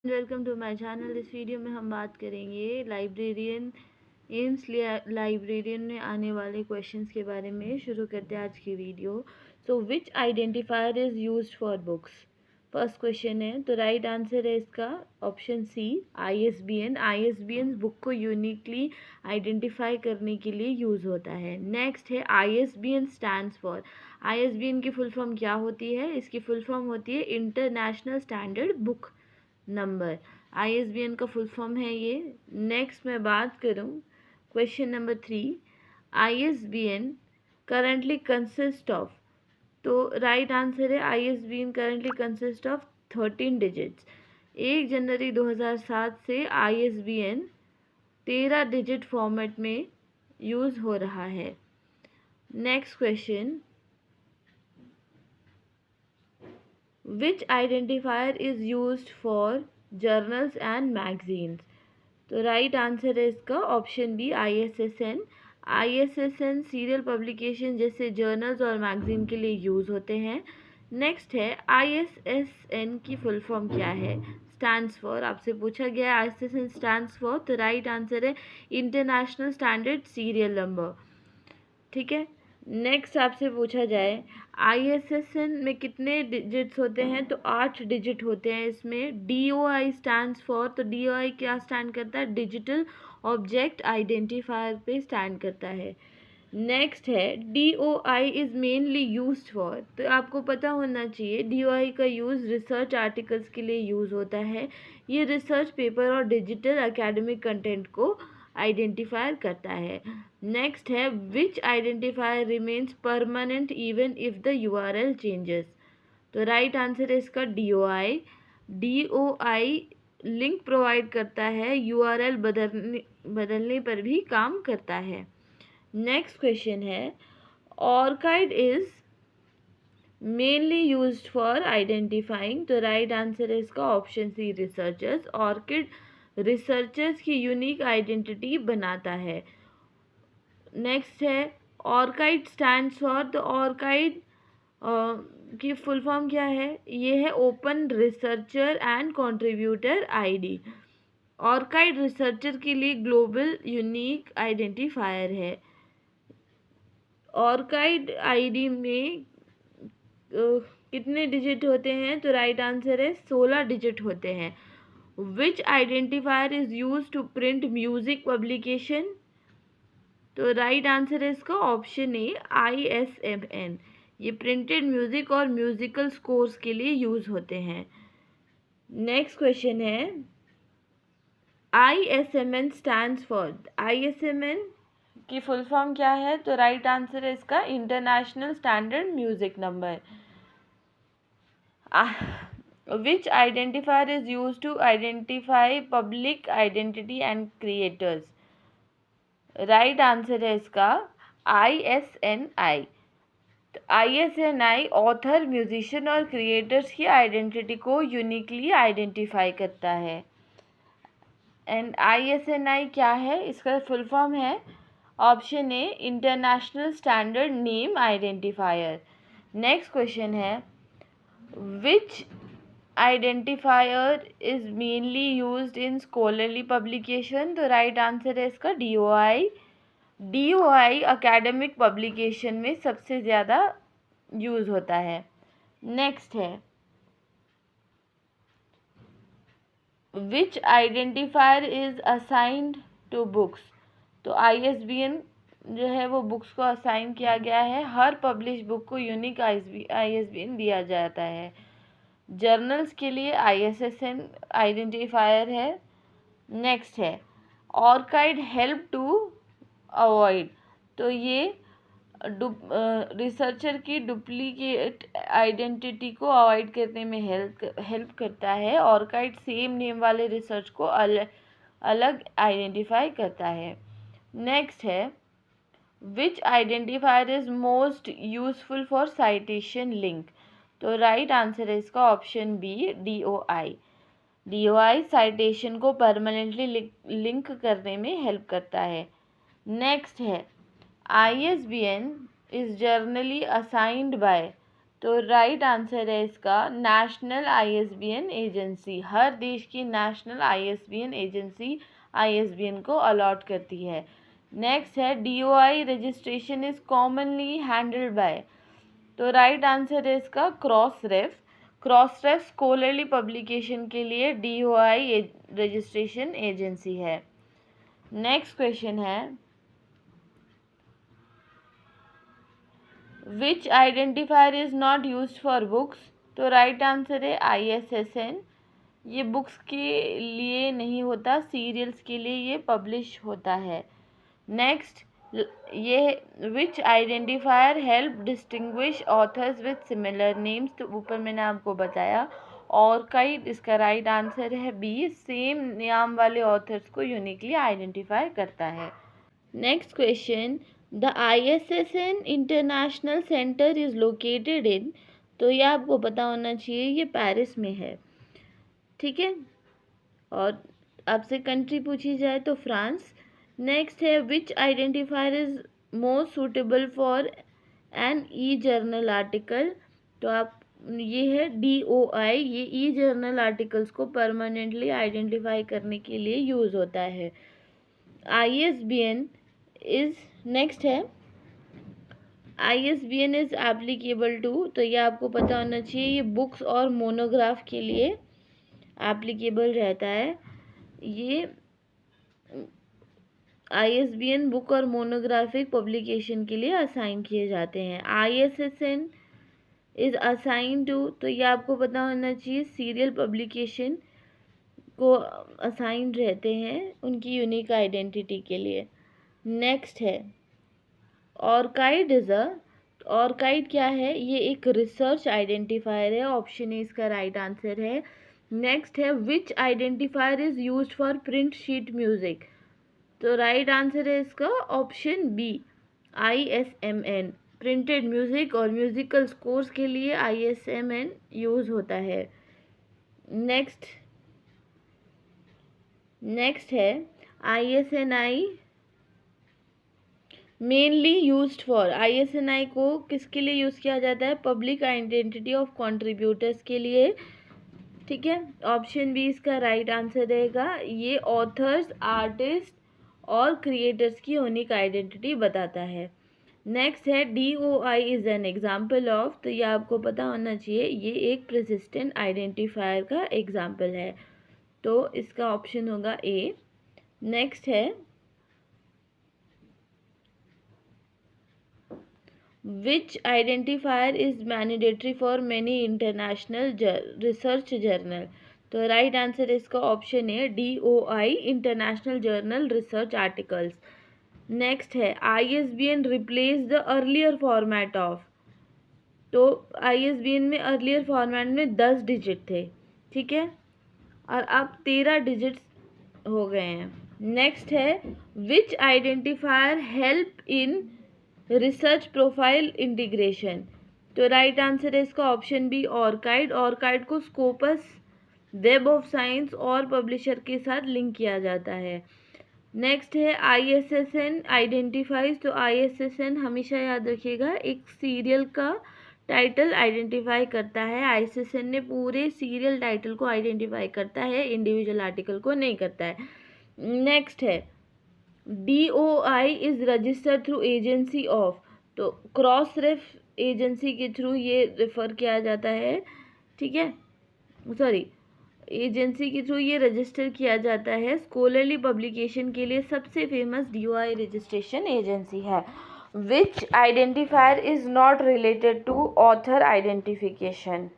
Welcome to my channel. इस video में हम बात करेंगे लाइब्रेरियन एम्स लाइब्रेरियन में आने वाले क्वेश्चंस के बारे में। शुरू करते हैं आज की video. So which identifier is used for books? First question है, तो राइट आंसर है इसका option C, ISBN। ISBN book को यूनिकली आइडेंटिफाई करने के लिए यूज़ होता है। नेक्स्ट है ISBN स्टैंड्स फॉर। ISBN की फुल फॉर्म क्या होती है? इसकी फुल फॉर्म होती है international standard book number. ISBN का फुल फॉर्म है ये। नेक्स्ट मैं बात करूँ question number 3, ISBN currently consist of. तो राइट आंसर है ISBN currently consist of 13 digits. 1 जनवरी 2007 से ISBN 13 डिजिट फॉर्मेट में यूज़ हो रहा है। Next question, Which identifier is used for journals and magazines? तो राइट आंसर है इसका option B, ISSN। ISSN serial publication जैसे जर्नल्स और मैगजीन के लिए यूज़ होते हैं। नेक्स्ट है ISSN की फुल फॉर्म क्या है? स्टैंड्स फॉर, आपसे पूछा गया है ISSN स्टैंड्स फॉर, तो राइट आंसर है इंटरनेशनल स्टैंडर्ड सीरियल नंबर। ठीक है। नेक्स्ट आपसे पूछा जाए ISSN में कितने डिजिट्स होते हैं? तो 8 डिजिट होते हैं इसमें। DOI स्टैंड्स फॉर, तो DOI क्या स्टैंड करता है? डिजिटल ऑब्जेक्ट आइडेंटिफायर पे स्टैंड करता है। नेक्स्ट है DOI is mainly used for, तो आपको पता होना चाहिए DOI का यूज़ रिसर्च आर्टिकल्स के लिए यूज़ होता है। ये रिसर्च पेपर और डिजिटल एकेडमिक कंटेंट को आइडेंटिफायर करता है। नेक्स्ट है which identifier remains permanent even if the URL changes? तो राइट आंसर है इसका DOI। DOI लिंक प्रोवाइड करता है, URL बदलने पर भी काम करता है। नेक्स्ट क्वेश्चन है, ORCID is mainly used for identifying, तो राइट आंसर है इसका option C, researchers. ORCID researchers की यूनिक आइडेंटिटी बनाता है। नेक्स्ट है ऑर्काइड स्टैंड्स फॉर, तो ऑर्काइड की फुल फॉर्म क्या है? ये है open researcher and contributor ID। ORCID researcher के लिए ग्लोबल यूनिक आइडेंटिफायर है। ऑर्काइड ID में कितने डिजिट होते हैं? तो राइट आंसर है 16 डिजिट होते हैं। Which identifier is use to print music publication? तो राइट आंसर है इसका ऑप्शन ए, ISMN। ये प्रिंटेड म्यूजिक और म्यूजिकल स्कोर्स के लिए यूज होते हैं। नेक्स्ट क्वेश्चन है ISMN स्टैंड्स फॉर। ISMN की फुल फॉर्म क्या है? तो राइट आंसर है इसका international standard music number. Which identifier is used to identify public identity and creators? Right answer है इसका ISNI। तो ISNI ऑथर, म्यूजिशियन और क्रिएटर्स की आइडेंटिटी को यूनिकली आइडेंटिफाई करता है। एंड ISNI क्या है? इसका फुल फॉर्म है option A, international standard name identifier. Next question है which identifier is mainly used in scholarly publication? तो राइट आंसर है इसका DOI। DOI एकेडमिक पब्लिकेशन में सबसे ज़्यादा यूज़ होता है। नेक्स्ट है which identifier is assigned to books? तो ISBN जो है वो बुक्स को असाइन किया गया है। हर पब्लिश बुक को यूनिक ISBN दिया जाता है। जर्नल्स के लिए ISSN आइडेंटिफायर है। नेक्स्ट है ऑर्काइड हेल्प टू अवॉइड, तो ये रिसर्चर की डुप्लीकेट आइडेंटिटी को अवॉइड करने में हेल्प करता है। ऑर्काइड सेम नेम वाले रिसर्च को अलग आइडेंटिफाई करता है। नेक्स्ट है which identifier is most useful for citation link? तो राइट आंसर है इसका option B, DOI। DOI citation को परमानेंटली लिंक करने में हेल्प करता है। नेक्स्ट है ISBN is generally assigned by, तो राइट आंसर है इसका नेशनल आईएसबीएन एजेंसी। हर देश की नेशनल आईएसबीएन एजेंसी आईएसबीएन को अलॉट करती है। नेक्स्ट है DOI registration is commonly handled by. तो राइट आंसर है इसका क्रॉसरेफ। क्रॉसरेफ स्कॉलरली पब्लिकेशन के लिए डीओआई रजिस्ट्रेशन एजेंसी है। नेक्स्ट क्वेश्चन है which identifier is not used for books. तो राइट आंसर है आईएसएसएन। ये बुक्स के लिए नहीं होता, सीरियल्स के लिए ये पब्लिश होता है। नेक्स्ट ये which identifier help distinguish authors with similar names. तो ऊपर मैंने आपको बताया ऑर्काइड इसका राइट आंसर है बी। सेम नाम वाले ऑथर्स को यूनिकली आइडेंटिफाई करता है। Next question the ISSN international centre is located in. तो ये आपको पता होना चाहिए, ये पेरिस में है, ठीक है। और आपसे कंट्री पूछी जाए तो फ्रांस। नेक्स्ट है which identifier is most suitable for an e journal article. तो आप ये है डीओआई। ये ई जर्नल आर्टिकल्स को परमानेंटली आइडेंटिफाई करने के लिए यूज़ होता है। आईएसबीएन इज नेक्स्ट है ISBN इज एप्लीकेबल टू। तो ये आपको पता होना चाहिए, ये बुक्स और मोनोग्राफ के लिए एप्लीकेबल रहता है। ये ISBN बुक और मोनोग्राफिक पब्लिकेशन के लिए असाइन किए जाते हैं। ISSN is assign to. तो ये आपको पता होना चाहिए, सीरियल पब्लिकेशन को असाइन रहते हैं उनकी यूनिक आइडेंटिटी के लिए। नेक्स्ट है ऑर्काइड इज ऑर्काइड क्या है, ये एक रिसर्च आइडेंटिफायर है। ऑप्शन ए इसका राइट आंसर है। नेक्स्ट है which identifier is used for print sheet music. तो राइट आंसर है इसका option B ISMN। Printed music और म्यूजिकल स्कोर्स के लिए ISMN यूज होता है। नेक्स्ट है ISNI mainly used for. ISNI को किसके लिए यूज़ किया जाता है, पब्लिक आइडेंटिटी ऑफ कंट्रीब्यूटर्स के लिए, ठीक है। ऑप्शन बी इसका राइट आंसर रहेगा। ये ऑथर्स, आर्टिस्ट और क्रिएटर्स की यूनिक आइडेंटिटी बताता है। नेक्स्ट है DOI is an example of. तो ये आपको पता होना चाहिए, ये एक परसिस्टेंट आइडेंटिफायर का एग्जाम्पल है। तो इसका ऑप्शन होगा ए। नेक्स्ट है which identifier is mandatory for many international research journal। तो राइट आंसर इसका ऑप्शन है DOI international journal research articles. Next है ISBN replace the earlier format of. तो ISBN में अर्लियर फॉर्मेट में 10 डिजिट थे, ठीक है, और अब 13 डिजिट्स हो गए हैं। नेक्स्ट है which identifier help in research profile integration. तो राइट आंसर है इसका ऑप्शन बी ऑर्काइड। ऑर्काइड को स्कोपस, वेब ऑफ साइंस और पब्लिशर के साथ लिंक किया जाता है। नेक्स्ट है ISSN आइडेंटिफाइज। तो ISSN हमेशा याद रखिएगा, एक सीरियल का टाइटल आइडेंटिफाई करता है। ISSN ने पूरे सीरियल टाइटल को आइडेंटिफाई करता है, इंडिविजुअल आर्टिकल को नहीं करता है। नेक्स्ट है DOI is registered through agency of. तो क्रॉस रेफ एजेंसी के थ्रू ये रेफ़र किया जाता है, ठीक है, सॉरी, एजेंसी के थ्रू ये रजिस्टर किया जाता है। स्कॉलरली पब्लिकेशन के लिए सबसे फेमस DOI रजिस्ट्रेशन एजेंसी है। Which identifier is not related to author identification.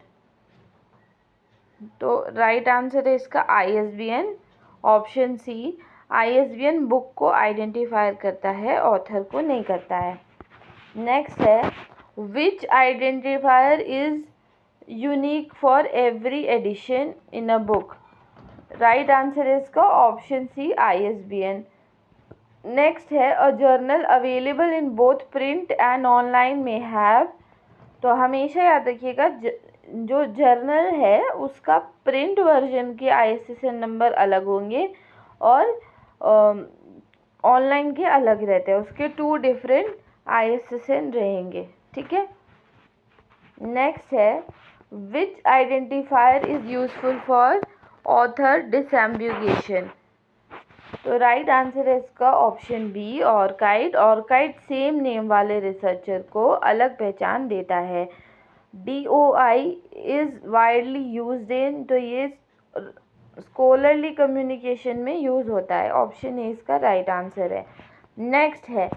तो राइट आंसर है इसका ISBN। Option C ISBN book को आइडेंटिफायर करता है, ऑथर को नहीं करता है। नेक्स्ट है which identifier is unique for every edition in a book. Right answer है इसका ऑप्शन सी ISBN। नेक्स्ट है a journal available in both print and online में हैव। तो हमेशा याद रखिएगा, जो जर्नल है उसका प्रिंट वर्जन के ISSN नंबर अलग होंगे और ऑनलाइन के अलग रहते हैं, उसके 2 डिफरेंट ISSN रहेंगे, ठीक है। नेक्स्ट है which identifier is useful for author disambiguation. तो राइट आंसर है इसका option B ORCID. ORCID same name वाले रिसर्चर को अलग पहचान देता है। DOI is widely used in, तो ये स्कॉलरली कम्युनिकेशन में यूज होता है। ऑप्शन ए इसका राइट आंसर है। नेक्स्ट है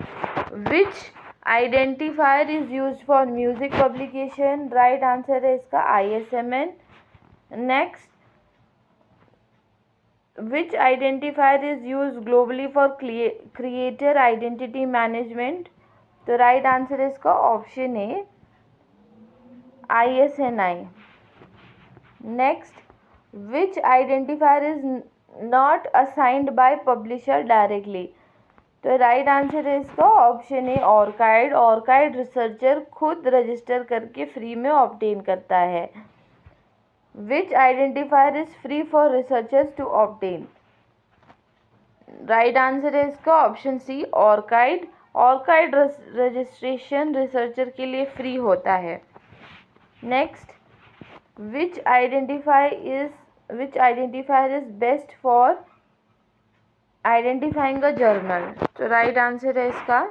which identifier is used for music publication. Right answer है इसका ISMN। Next which identifier is used globally for creator identity management। तो राइट आंसर है इसका option A ISNI। Next which identifier is not assigned by publisher directly। तो right answer है इसका option ए ऑर्काइड। ऑर्काइड researcher खुद register करके फ्री में obtain करता है। Which identifier is free for researchers to obtain। Right answer है इसका option C ORCID. ORCID registration researcher के लिए फ्री होता है। Next which identifier is best for identifying a journal. तो राइट आंसर है इसका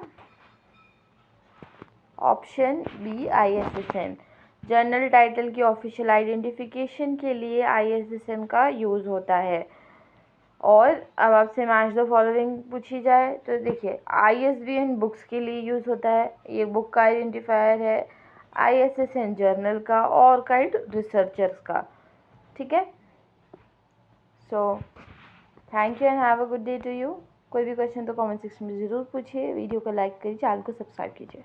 option B ISSN। Journal title की ऑफिशियल आइडेंटिफिकेशन के लिए ISSN का यूज़ होता है। और अब आपसे मैच द फॉलोइंग पूछी जाए तो देखिए ISBN बुक्स के लिए यूज़ होता है, ये बुक का आइडेंटिफायर है। ISSN जर्नल का, ऑर्काइड रिसर्चर्स का। ठीक है, so thank you and have a good day to you. कोई भी क्वेश्चन तो कमेंट सेक्शन में ज़रूर पूछिए। वीडियो को लाइक करिए, चैनल को सब्सक्राइब कीजिए।